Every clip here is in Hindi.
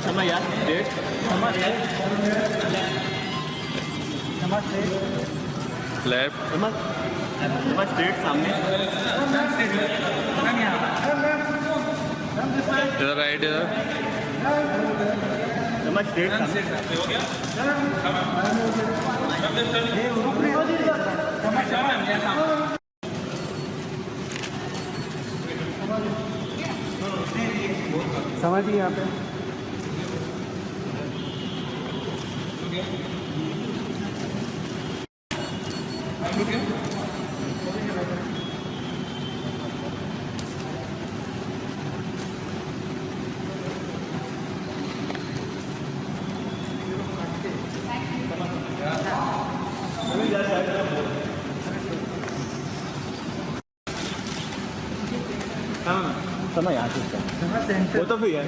समय यार डेट लेफ्ट समझ स्ट्रेट सामने इधर राइट इधर समझ स्ट्रेट सामने हो गया समझिए यहाँ पे समय यहाँ से वो तो भी है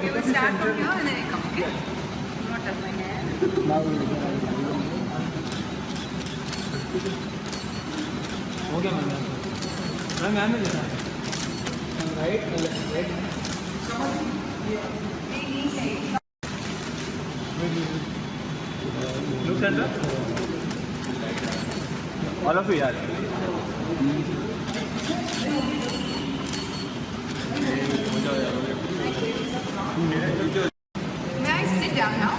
हो गया मैम मैम में right right look centre all of you यार May I sit down now?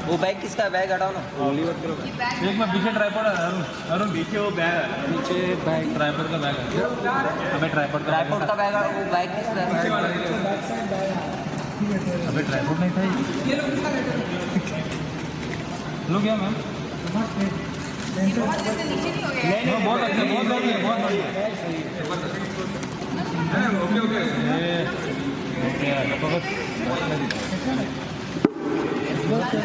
वो बैग किसका है? बैग हटाओ ना। ये बैग एक में पीछे ट्राइपॉड है अरुण अरुण पीछे वो बैग है पीछे बैग ट्राइपॉड का बैग है अबे ट्राइपॉड ट्राइपॉड का बैग है, वो बैग किसका है? अबे ट्राइपॉड नहीं था लो क्या मैम ये बहुत जैसे नीचे नहीं हो गया है? बहुत अच्छा बहुत बढ़िया बहुत बढ़िया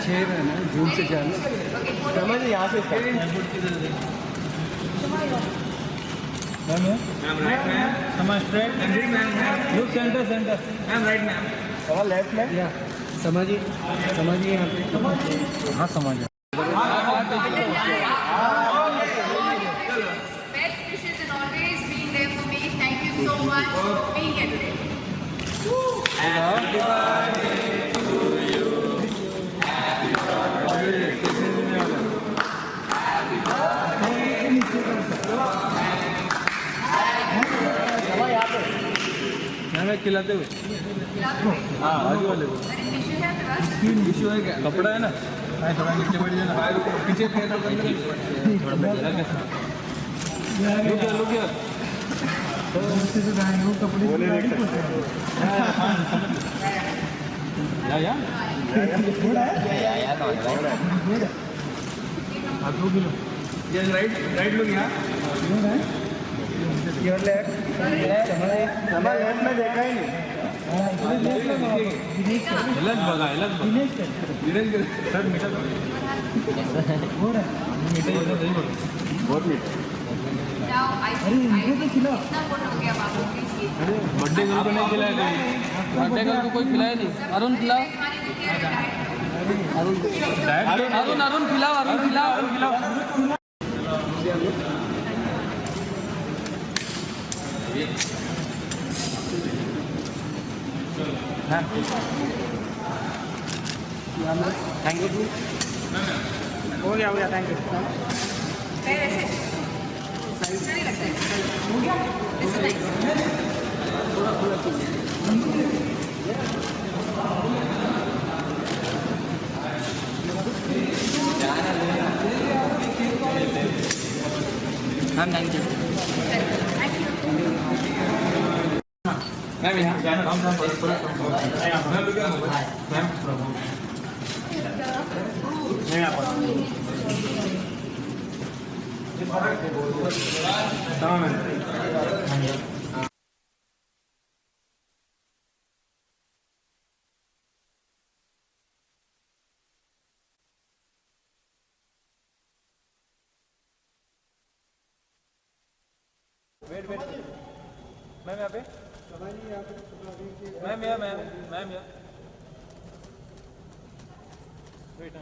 छः है ना जून से जाना समझ यहाँ से समझ straight look centre centre ma'am right ma'am समझ लेफ्ट में या समझिए समझिए यहाँ पे हाँ समझ Best wishes and always being there for me. Thank you so much for being here today. खिलाते हुए हाँ आजू वाले को अरे टिश्यू है मेरे पास? इशू है क्या कपड़ा है ना थोड़ा नीचे बैठ जाना पीछे थोड़ा लोग राइट राइट लोग यहाँ योर लेफ्ट लेफ्ट में देखा ही नहीं अलग बघा अलग सर मीठा बहुत मीठा Now I think कितना बोल हो गया बाबू प्लीज बर्थडे गर्ल को नहीं खिलाया कोई बर्थडे गर्ल को कोई खिलाया नहीं अरुण खिलाओ अरुण खिलाओ अरुण खिलाओ थैंक यू। हो गया थैंक यू पैर ऐसे अच्छा नहीं लगता है हो गया this is ma'am thank you. Thank you ma'am यहाँ मैम वेट वेट मैम यहाँ पे मैम यहाँ वेट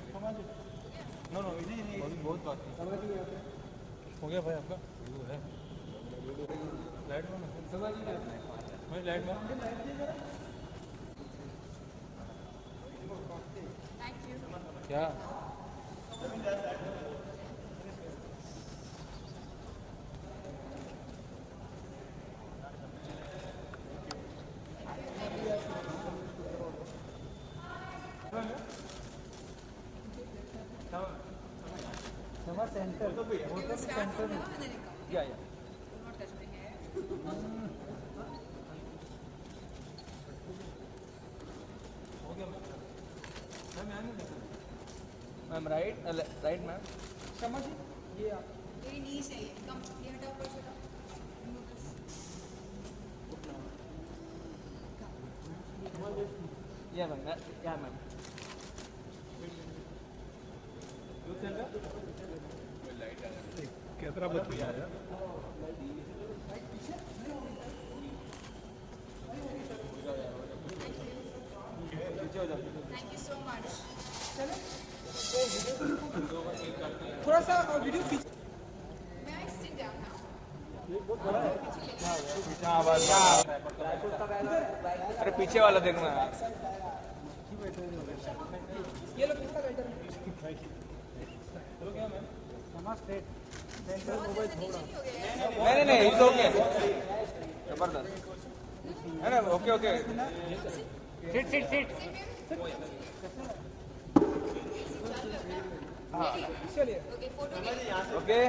नो नो बहुत बात हो गया भाई आपका है लाइट में मैं लाइट में थैंक यू। क्या centre You start from now and then you come. या Do not touch my hair. हो गया मैम यहाँ नहीं देखा मैम राइट मैम क्षमा जी ये आप मेरी नीज है ये। कम ये हटाओ ऊपर से हटाओ। Remove this. या मैम कितना बच्चा है Thank you so much. थोड़ा सा वीडियो खींच May I sit down now? अरे पीछे वाला देखना ये लोग किसका वेटर चलो क्या मैम नमस्ते बहुत नीचे नहीं हो गया है। नहीं इट्स ओके जबरदस्त है ना ओके सिट चलिए Okay, photo ले। ओके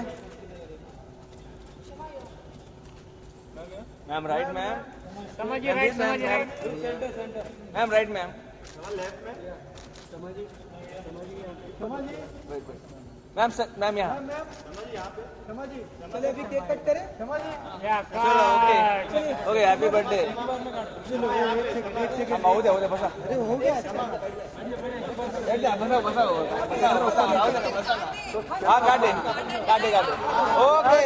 मैम राइट मैम समझिए right ma'am right ma'am ma'am यहाँ चलिए अभी केक कट करें चलो ओके हैप्पी बर्थडे हो जाओ बसा अरे हो गया हाँ काटे ओके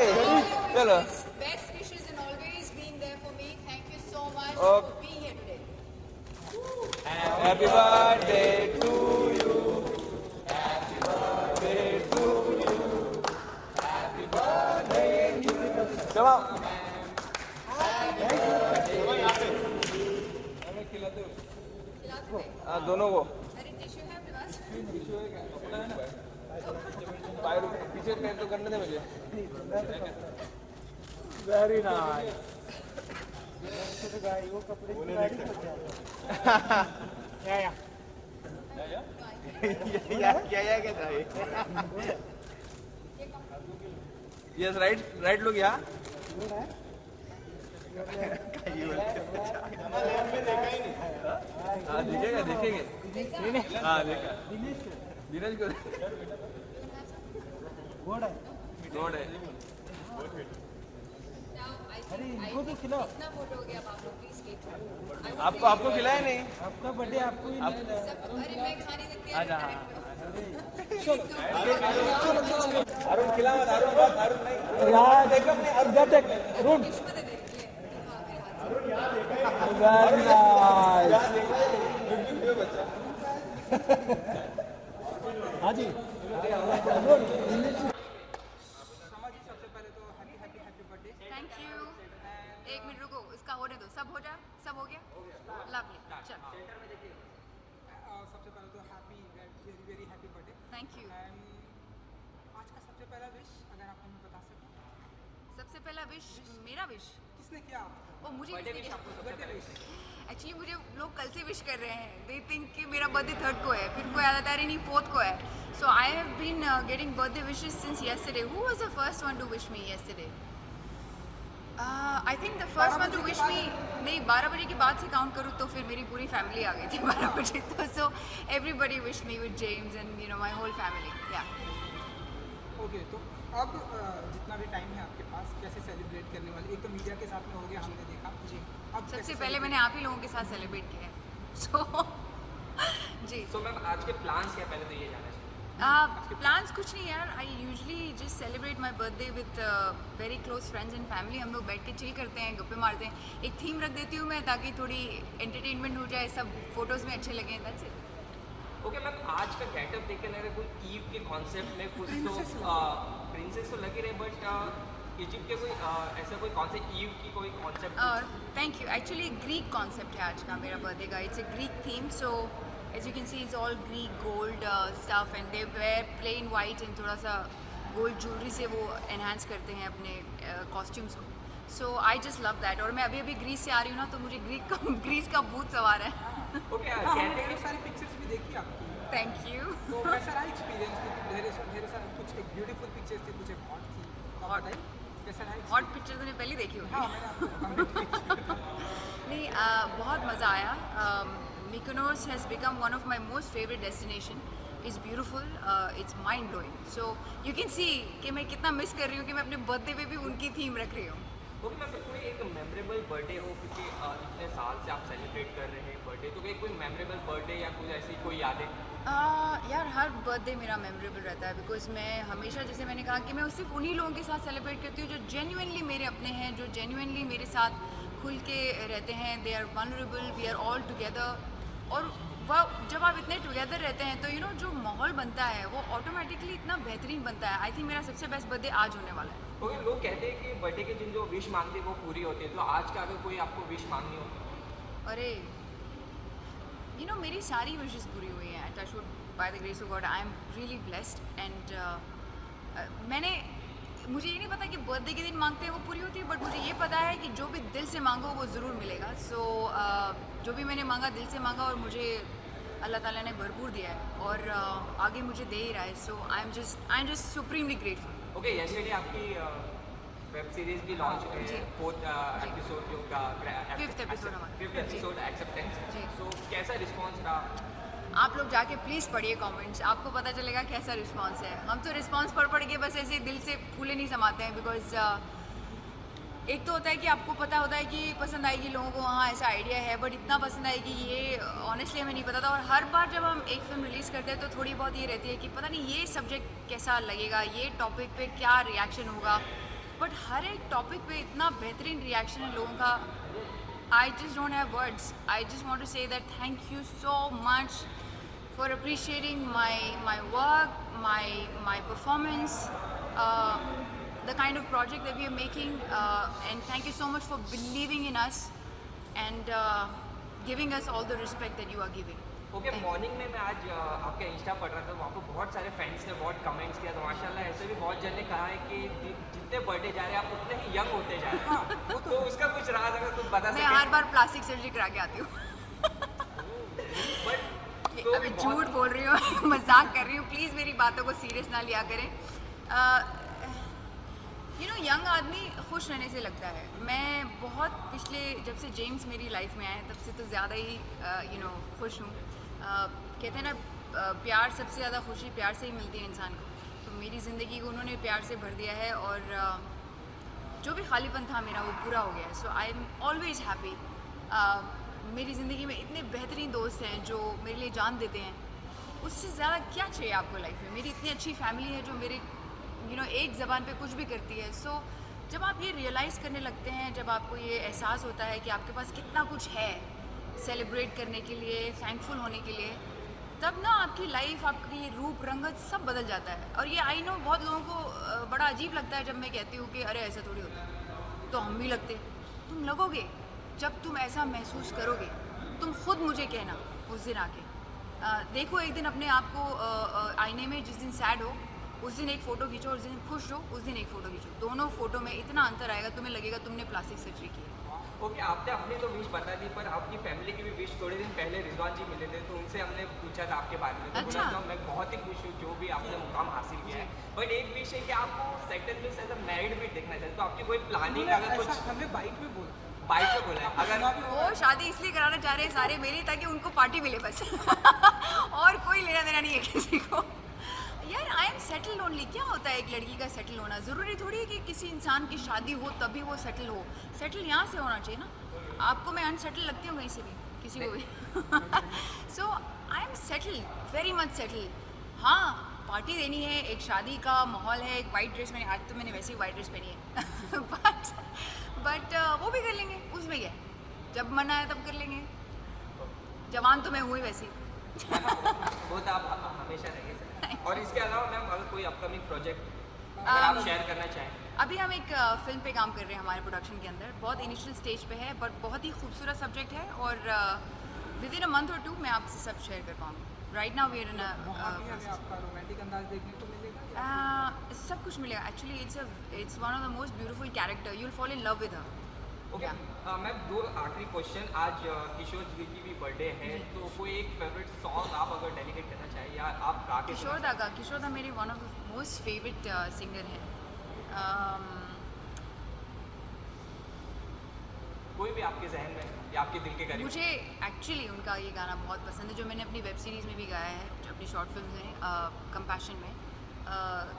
चलो Best wishes and always being there for me. Thank you so much Okay. for being here today. Happy birthday to you चलो खिलाते हैं। दोनों को अरे टिश्यू है आपके पास? पीछे पैर तो करने दे मुझे वेरी नाइस वो कपड़े की गाड़ी में यस राइट लोग यहाँ हाँ देखेंगे हाँ देखा दिनेश को घोड़ है रोड है Now, I अरे think इनको तो खिलाओ कितना फोटो हो गया अब आप लोग प्लीज टेक। आपको खिलाया नहीं आपका बर्थडे आपको ही नहीं मिला। अरे मैं खाने देती हूँ। आजा चलो। अरुण खिला मत अरुण नहीं यार देखो अपने इधर देख रुन किस्मत दे दे। मेरे हाथ से। वेरी नाइस हाँ जी Thank you. एक मिनट रुको इसका होने दो सब हो गया लवली चलो सबसे पहले तो very happy birthday thank you आज का सबसे पहला विश अगर आप हमें बता सकें सबसे पहला विश मेरा विश किसने किया आपको ओ मुझे किसने किया बर्थडे विश एक्चुअली मुझे लोग कल से विश कर रहे हैं दे थिंक कि मेरा बर्थडे 3rd को है फिर कोई आता है अरे नहीं 4th को है so I have been getting birthday wishes since yesterday who was the first one to wish me yesterday I think the first one to wish me नहीं 12 बजे के बाद से काउंट करूँ तो फिर मेरी पूरी फैमिली आ गई थी 12 बजे तो so everybody wish me with James and you know my whole family या ओके तो अब जितना भी टाइम है आपके पास कैसे सेलिब्रेट करने वाले एक तो मीडिया के साथ में हो गया हमने देखा जी अब सबसे पहले मैंने आप ही लोगों के साथ सेलिब्रेट किया है सो जी सो मैम आज के प्लान्स क्या पहले तो ये जाना चाहिए प्लान्स कुछ नहीं यार. I usually just celebrate my birthday with very close friends and family. हम लोग बैठ के चिल करते हैं, गप्पे मारते हैं. एक थीम रख देती हूँ मैं ताकि थोड़ी एंटरटेनमेंट हो जाए, सब फोटोज़ में अच्छे लगें. That's it. ओके मैम, आज का गेटअप देख के लग रहा है कोई ईव के कॉन्सेप्ट में कुछ तो प्रिंसेस तो लग ही रहे, बट इजिप्ट के कोई ऐसा कोई कॉन्सेप्ट ईव की कोई concept? Thank you. Actually Greek concept है आज का मेरा बर्थडे का. It's a Greek theme. So as you can see it's all Greek gold stuff and they were plain white and थोड़ा सा गोल्ड ज्वेलरी से वो एनहांस करते हैं अपने कॉस्ट्यूम्स को. सो आई जस्ट लव दैट. और मैं अभी अभी ग्रीस से आ रही हूँ ना, तो मुझे ग्रीस का भूत सवार है. ओके, हमने ढेर सारी पिक्चर्स भी देखी आपकी. Thank you. तो कैसा रहा एक्सपीरियंस? ढेर सारा कुछ एक ब्यूटीफुल पिक्चर्स थी, कुछ एक हॉट थी. तो Hot. बताइए कैसा रहा? हॉट पिक्चर मैंने पहले देखी होगी. हाँ, मैंने नहीं, बहुत मज़ा आया. Mykonos has become one of my most favorite destination. It's beautiful, it's mind blowing. So you can see कि मैं कितना मिस कर रही हूँ कि मैं अपने बर्थडे पे भी उनकी थीम रख रही हूँ. ओके मैम, कोई एक मेमोरेबल बर्थडे हो, क्योंकि इतने साल से आप सेलिब्रेट कर रहे हैं बर्थडे, तो कोई मेमोरेबल बर्थडे या कुछ ऐसी कोई यादें? यार हर बर्थडे मेरा मेमोरेबल रहता है, बिकॉज मैं हमेशा, जैसे मैंने कहा कि मैं सिर्फ उन्हीं लोगों के साथ सेलिब्रेट करती हूँ जो जेन्युइनली मेरे अपने हैं, जो जेन्युइनली मेरे साथ खुल के रहते हैं. They are vulnerable, we are all together. और वह जब आप इतने टुगेदर रहते हैं तो जो माहौल बनता है वो ऑटोमेटिकली इतना बेहतरीन बनता है. आई थिंक मेरा सबसे बेस्ट बर्थडे आज होने वाला है. ओके, लोग कहते हैं कि बर्थडे के दिन जो विश मांगते हैं वो पूरी होती है, तो आज का अगर कोई आपको विश मांगनी हो? अरे मेरी सारी विशेस पूरी हुई हैं. Touch wood, by the grace of God I am really blessed. And मुझे ये नहीं पता कि बर्थडे के दिन मांगते हैं वो पूरी होती है, बट मुझे ये पता है कि जो भी दिल से मांगो वो ज़रूर मिलेगा. सो जो भी मैंने मांगा दिल से मांगा, और मुझे अल्लाह ताला ने भरपूर दिया है और आगे मुझे दे ही रहा है. So I am just supremely grateful. Okay, yesterday आपकी वेब सीरीज भी लॉन्च हुई है, 4th एपिसोड जो का 5th एपिसोड हमारा. 5th episode acceptance. जी. सो कैसा रिस्पांस रहा? आप लोग जाके प्लीज़ पढ़िए कमेंट्स, आपको पता चलेगा कैसा रिस्पांस है. हम तो रिस्पांस पढ़ के बस ऐसे दिल से फूले नहीं समाते हैं, बिकॉज एक तो होता है कि आपको पता होता है कि पसंद आएगी लोगों को, हाँ ऐसा आइडिया है, बट इतना पसंद आएगी ये ऑनेस्टली हमें नहीं पता था. और हर बार जब हम एक फिल्म रिलीज़ करते हैं तो थोड़ी बहुत ये रहती है कि पता नहीं ये सब्जेक्ट कैसा लगेगा, ये टॉपिक पे क्या रिएक्शन होगा. बट हर एक टॉपिक पे इतना बेहतरीन रिएक्शन है लोगों का. I just don't have words. I just want to say that thank you so much for appreciating my work, my performance, the kind of project that we are making, and thank you so much for believing in us and giving us all the respect that you are giving. Okay, morning में मैं आज आपका इंस्टा पढ़ रहा था, वहाँ पर बहुत सारे फैंस ने बहुत कमेंट्स किया, तो माशाल्लाह ऐसे भी बहुत जन ने कहा है कि जितने बर्थडे जा रहे हैं आप उतने ही यंग होते जा रहे हैं. तो उसका कुछ राज अगर कुछ बता मैं हर बार प्लास्टिक सर्जरी करा के आती हूँ. बट अभी झूठ बोल रही हूँ, मजाक कर रही हूँ. प्लीज़ मेरी बातों को सीरियस ना लिया करें. यंग आदमी खुश रहने से लगता है. मैं बहुत पिछले, जब से जेम्स मेरी लाइफ में आए तब से तो ज़्यादा ही खुश हूँ. कहते हैं ना, प्यार सबसे ज़्यादा खुशी प्यार से ही मिलती है इंसान को. तो मेरी ज़िंदगी को उन्होंने प्यार से भर दिया है, और जो भी खालीपन था मेरा वो पूरा हो गया है. So I am always happy. मेरी ज़िंदगी में इतने बेहतरीन दोस्त हैं जो मेरे लिए जान देते हैं. उससे ज़्यादा क्या चाहिए आपको लाइफ में? मेरी इतनी अच्छी फैमिली है जो मेरे एक ज़बान पे कुछ भी करती है. सो जब आप ये रियलाइज़ करने लगते हैं, जब आपको ये एहसास होता है कि आपके पास कितना कुछ है सेलिब्रेट करने के लिए, थैंकफुल होने के लिए, तब ना आपकी लाइफ, आपकी रूप रंगत सब बदल जाता है. और ये आई नो बहुत लोगों को बड़ा अजीब लगता है जब मैं कहती हूँ कि अरे ऐसा थोड़ी होता है. तो हम भी लगते. तुम लगोगे जब तुम ऐसा महसूस करोगे. तुम खुद मुझे कहना उस दिन आके, देखो एक दिन अपने आप को आईने में. जिस दिन सैड हो उस दिन एक फ़ोटो खींचो, और जिस दिन खुश हो उस दिन एक फ़ोटो खींचो. दोनों फ़ोटो में इतना अंतर आएगा, तुम्हें लगेगा तुमने प्लास्टिक सर्जरी की है. ओके, आपने अपनी तो विश बता दी, पर आपकी फैमिली की भी विश. थोड़े दिन पहले रिजवान जी मिले थे, तो उनसे हमने पूछा था आपके बारे में. तो अच्छा. बोला मैं बहुत ही खुश हूँ जो भी आपने मुकाम हासिल किया है, बट एक विश है कि आपको सेकंड में एज अ मैरिड भी देखना चाहिए. तो आपकी कोई प्लानिंग अगर कुछ? हमने बाइक में बोला अगर वो शादी इसलिए कराना चाह रहे हैं सारे मेरी, ताकि उनको पार्टी मिले बस. और कोई लेना देना नहीं है किसी को. यार आई एम सेटल्ड ओनली. क्या होता है एक लड़की का सेटल होना? ज़रूरी थोड़ी है कि किसी इंसान की शादी हो तभी वो सेटल हो. सेटल यहाँ से होना चाहिए ना. आपको मैं अनसेटल लगती हूँ कहीं से भी, किसी को भी. So I am settled, very much settled. हाँ, पार्टी देनी है, एक शादी का माहौल है, एक वाइट ड्रेस मैंने, आज तो मैंने वैसे ही वाइट ड्रेस पहनी है बट वो भी कर लेंगे, उसमें क्या है, जब मन आए तब कर लेंगे। जवान तो मैं हुई वैसे ही वो तो आप हमेशा रहेंगे। और इसके अलावा मैम अगर कोई अपकमिंग प्रोजेक्ट आप शेयर करना चाहें? अभी हम एक फिल्म पे काम कर रहे हैं हमारे प्रोडक्शन के अंदर, बहुत इनिशियल स्टेज पे है बट बहुत ही खूबसूरत सब्जेक्ट है और विद इन अ मंथ और 2 मैं आपसे सब शेयर कर पाऊँगी। Right now we are in वहाँ भी हमें आपका रोमांटिक अंदाज देखने को मिलेगा? सब कुछ मिलेगा। Actually it's one of the most beautiful character, you will fall in love with her. Okay ma'am, 2 आखिरी क्वेश्चन। आज किशोर जी की भी बर्थडे है, तो कोई एक फेवरेट सॉन्ग आप अगर डेडिकेट करना चाहिए या आप गा के किशोर दा मेरे one of the most favourite singer हैं। कोई भी आपके जहन में या आपके दिल के करीब? मुझे एक्चुअली उनका ये गाना बहुत पसंद है जो मैंने अपनी वेब सीरीज़ में भी गाया है, जो अपनी शॉर्ट फिल्म में कंपैशन में,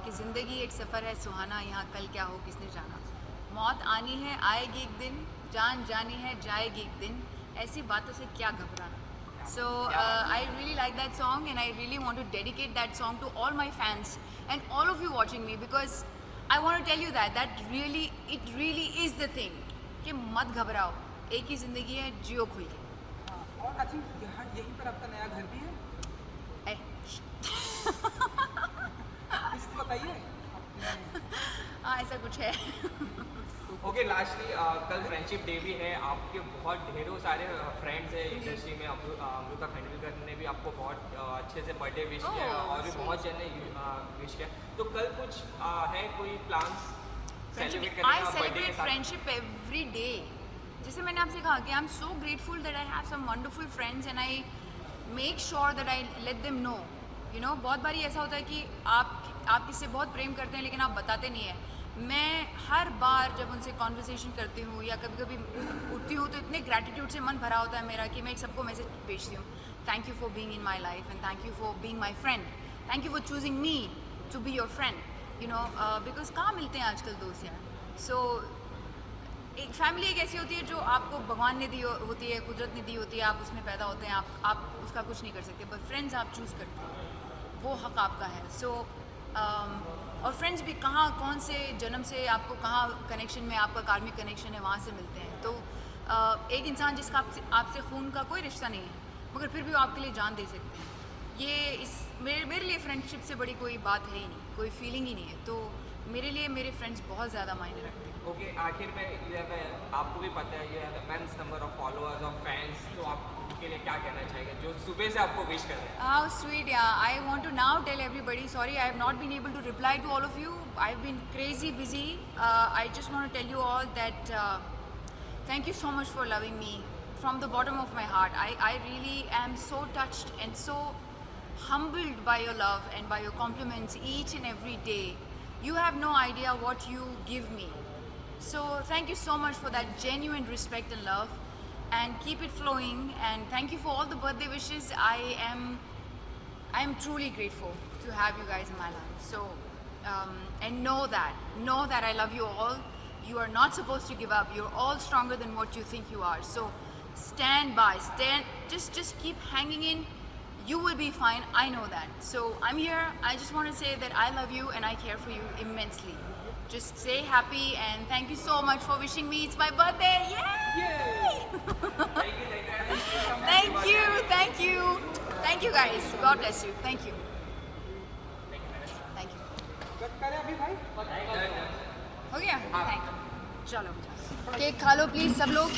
कि ज़िंदगी एक सफ़र है सुहाना, यहाँ कल क्या हो किसने जाना, मौत आनी है आएगी एक दिन, जान जानी है जाएगी एक दिन, ऐसी बातों से क्या घबराना। So I really like that song and I really want to dedicate that song to all my fans and all of you watching me because I want to tell you that it really is the thing कि मत घबराओ, एक ही ज़िंदगी है, जियो खुल के। हाँ, और आई थिंक यहाँ यहीं पर आपका नया घर भी है। इससे बताइए। हाँ, ऐसा कुछ है। ओके, लास्टली कल फ्रेंडशिप डे भी है, आपके बहुत ढेरों सारे फ्रेंड्स हैं इंडस्ट्री में। अमृता खंडविलकर ने भी आपको बहुत अच्छे से बर्थडे विश किया और भी बहुत जन ने विश किया, तो कल कुछ है कोई प्लान्स सेलिब्रेट करने का? I celebrate friendship every day. जैसे मैंने आपसे कहा कि I'm so grateful that I have some wonderful friends and I make sure that I let them know. You know, बहुत बारी ऐसा होता है कि आप किससे बहुत प्रेम करते हैं लेकिन आप बताते नहीं हैं। मैं हर बार जब उनसे कॉन्वर्सेशन करती हूँ या कभी कभी उठती हूँ तो इतने ग्रैटिट्यूड से मन भरा होता है मेरा कि मैं एक सबको मैसेज भेजती हूँ, thank you for being in my life and thank you for being my friend, thank you for choosing me to be your friend, you know, because कहाँ मिलते हैं आजकल दोस्त यार। सो एक फैमिली एक ऐसी होती है जो आपको भगवान ने दी होती है, कुदरत ने दी होती है, आप उसमें पैदा होते हैं, आप उसका कुछ नहीं कर सकते, बट फ्रेंड्स आप चूज़ करते हैं, वो हक आपका है। सो और फ्रेंड्स भी कहाँ कौन से जन्म से आपको कहाँ कनेक्शन में आपका कार्मिक कनेक्शन है वहाँ से मिलते हैं। तो एक इंसान जिसका आपसे खून का कोई रिश्ता नहीं है मगर फिर भी वो आपके लिए जान दे सकते हैं, ये मेरे लिए फ्रेंडशिप से बड़ी कोई बात है ही नहीं, कोई फीलिंग ही नहीं है। तो मेरे लिए मेरे फ्रेंड्स बहुत ज़्यादा मायने रखते हैं। ओके, आखिर में आपको भी पता है ये इमेंस नंबर ऑफ फॉलोअर्स और फैंस, तो आप उनके लिए क्या कहना चाहिए जो सुबह से आपको विश कर रहे हैं? How sweet, yeah. I want to now tell everybody, sorry I have not been able to reply to all of you. I've been crazy busy. I just want to tell you all that thank you so much for loving me from the bottom of my heart. I really am so touched and so humbled by your love and by your compliments each and every day. You have no idea what you give me. So thank you so much for that genuine respect and love, and keep it flowing, and thank you for all the birthday wishes. I am truly grateful to have you guys in my life. So and know that I love you all. You are not supposed to give up. You're all stronger than what you think you are. So stand by, just keep hanging in. You will be fine, I know that. So I'm here, I just want to say that I love you and I care for you immensely. Just stay happy and thank you so much for wishing me. It's my birthday, yay! Thank you guys. God bless you. Thank you. Cut करें अभी भाई? हो गया? Thank you. चलो केक खा लो प्लीज सब लोग।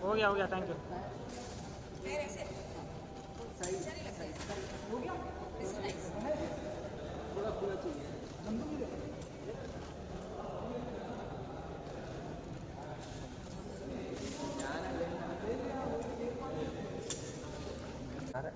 हो गया, थैंक यू। अरे